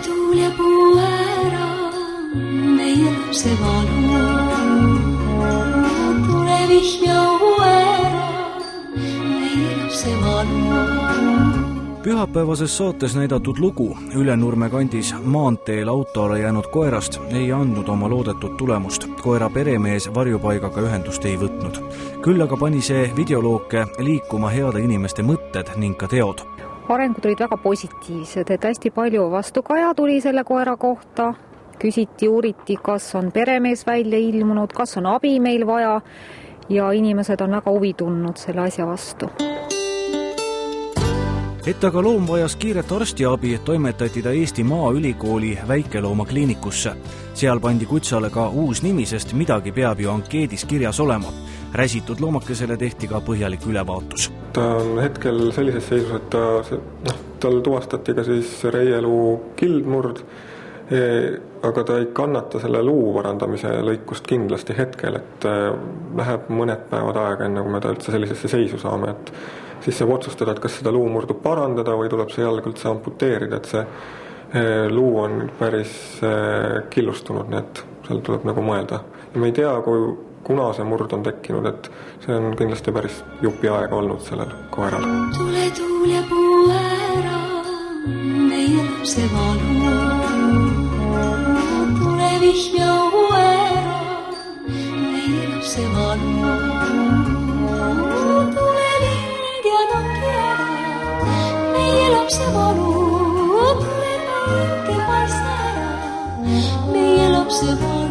tuul ja puu ära, meie lapse valu. Tule vihjau ära, meie lapse valu. Pühapäevases saates näidatud lugu Ülenurme kandis maanteel autole jäänud koerast ei andnud oma loodetud tulemust. Koera peremees varjupaigaga ühendust ei võtnud. Küll aga pani see videolooke liikuma heade inimeste mõtted ning ka teod. Arengud olid väga positiivsed, et hästi palju vastukaja tuli selle koera kohta. Küsiti, uuriti, kas on peremees välja ilmunud, kas on abi meil vaja ja inimesed on väga huvi tundnud selle asja vastu. Et aga loom vajas kiiret arstiabi, toimetati ta Eesti Maaülikooli väikeloomakliinikusse. Seal pandi kutsale ka uus nimi, sest midagi peab ju ankeedis kirjas olema. Räsitud loomakesele tehti ka põhjalik ülevaatus. Ta on hetkel sellises seisus, et tal tuvastati ka siis reieluu kildmurd, aga ta ei kannata selle luu parandamise lõikust kindlasti hetkel, et läheb mõned päevad aega enne, kui me ta üldse sellisesse seisu saame, et siis saab otsustada, et kas seda luumurdu parandada või tuleb see jalg üldse amputeerida, et see luu on päris killustunud, nii et seal tuleb nagu mõelda. Ja me ei tea, kuna see murd on tekkinud, et see on kindlasti päris jupi aega olnud sellel koeral. Tule tuul ja puu ära, meie lapse valu. Tule vihjau ära, meie lapse valu. Tule lind ja nakki ära, meie lapse valu. Tule päike paista ära, meie lapse valu.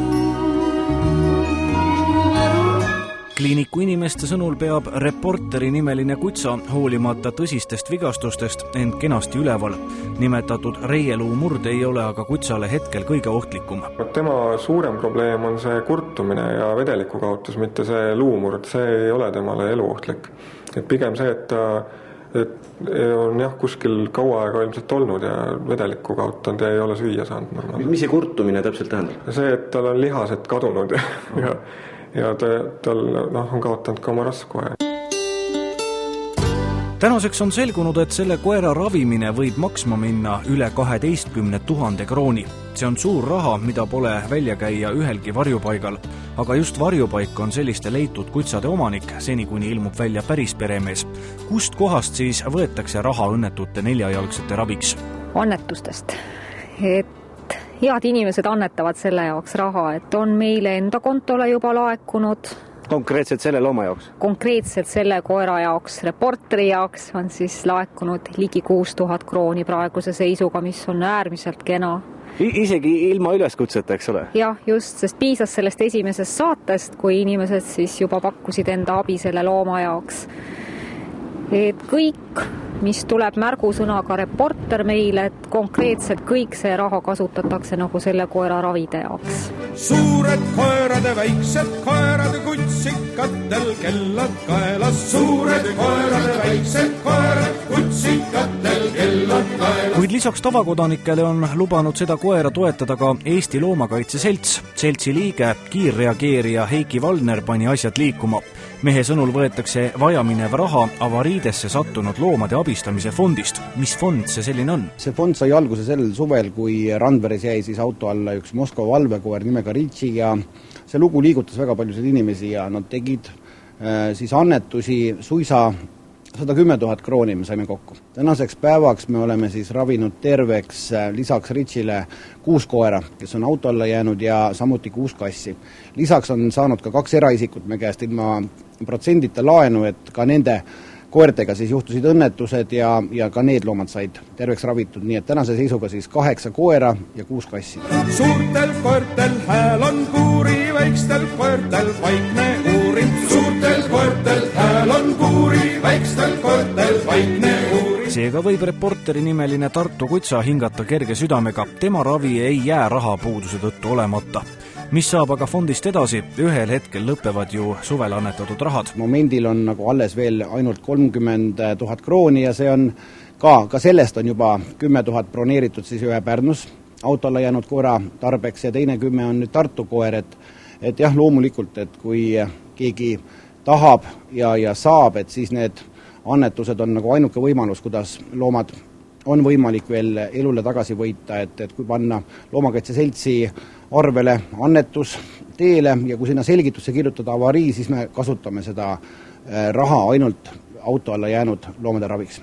Kliiniku inimeste sõnul peab Reporteri nimeline kutsa hoolimata tõsistest vigastustest end kenasti üleval. Nimetatud reieluu murd ei ole aga kutsale hetkel kõige ohtlikum. Tema suurem probleem on see kurtumine ja vedeliku kaotus, mitte see luumurd. See ei ole temale eluohtlik. Et pigem see, et on kuskil kaua aega ilmselt olnud ja vedeliku kaotanud ja ei ole süüa saanud normaalselt. Mis see kurtumine täpselt tähendab? See, et tal on lihased kadunud ja tal on kaotanud ka oma raskuaja. Tänaseks on selgunud, et selle koera ravimine võib maksma minna üle 12 000 krooni. See on suur raha, mida pole välja käia ühelgi varjupaigal. Aga just varjupaik on selliste leitud kutsade omanik, seni kuni ilmub välja päris peremees. Kust kohast siis võetakse raha õnnetute neljajalgsete raviks? Annetustest. Head inimesed annetavad selle jaoks raha, et on meile enda kontole juba laekunud. Konkreetselt selle looma jaoks? Konkreetselt selle koera jaoks, Reporteri jaoks on siis laekunud ligi 6000 krooni praeguse seisuga, mis on äärmiselt kena. Isegi ilma üleskutseta, eks ole? Jah, just, sest piisas sellest esimesest saatest, kui inimesed siis juba pakkusid enda abi selle looma jaoks. Et kõik, mis tuleb märgusõnaga Reporter meile, et konkreetselt kõik see raha kasutatakse nagu selle koera ravide jaoks. Suured koerad ja väiksed koerad ja kutsikatel kellad kaelas. Suured koerad ja väiksed koerad kutsikatel kellad kaelas. Kuid lisaks tavakodanikele on lubanud seda koera toetada ka Eesti Loomakaitse Selts. Seltsi liige, kiirreageerija Heiki Valner pani asjad liikuma. Mehe sõnul võetakse vajaminev raha avariidesse sattunud loomade abistamise fondist. Mis fond see selline on? See fond sai alguse sellel suvel, kui Randveres jäi siis auto alla üks Moskva valvekoer nimega Ritsi ja see lugu liigutas väga paljusid inimesi ja nad tegid siis annetusi suisa 110 000 krooni me saime kokku. Tänaseks päevaks me oleme siis ravinud terveks lisaks Ritsile 6 koera, kes on auto alla jäänud ja samuti 6 kassi. Lisaks on saanud ka 2 eraisikut me käest ilma protsendita laenu, et ka nende koertega siis juhtusid õnnetused ja ka need loomad said terveks ravitud, nii et tänase seisuga siis 8 koera ja 6 kassi. Suurtel koertel hääl on kuuri, väikstel koertel vaikne uurim. Suurtel koertel hääl on kuuri, väikstel koertel vaikne uurim. Seega võib Reporteri nimeline Tartu kutsa hingata kerge südamega. Tema ravi ei jää rahapuuduse tõttu olemata. Mis saab aga fondist edasi? Ühel hetkel lõpevad ju suvel annetatud rahad. Momendil on nagu alles veel ainult 30 000 krooni ja see on ka sellest on juba 10 000 broneeritud siis ühe Pärnus autolla jäänud koera tarbeks ja teine 10 on nüüd Tartu koer, et jah, loomulikult, et kui keegi tahab ja saab, et siis need annetused on nagu ainuke võimalus, kuidas loomad on võimalik veel elule tagasi võita, et kui panna Loomakaitse Seltsi arvele annetus teele ja kui sinna selgitusse kirjutada avarii, siis me kasutame seda raha ainult auto alla jäänud loomade raviks.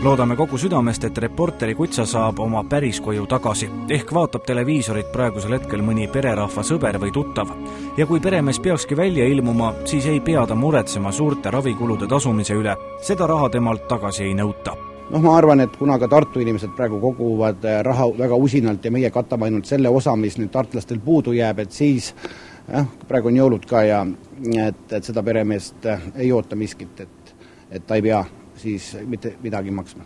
Loodame kogu südamest, et reporteri Kutsa saab oma päris koju tagasi. Ehk vaatab televiisorit praegusel hetkel mõni pererahva sõber või tuttav. Ja kui peremees peakski välja ilmuma, siis ei pea ta muretsema suurte ravikulude tasumise üle. Seda raha temalt tagasi ei nõuta. Ma arvan, et kuna ka Tartu inimesed praegu koguvad raha väga usinalt ja meie katame ainult selle osa, mis nüüd tartlastel puudu jääb, et siis praegu on jõulud ka ja et seda peremeest ei oota miskit, et ta ei pea siis mitte midagi maksma.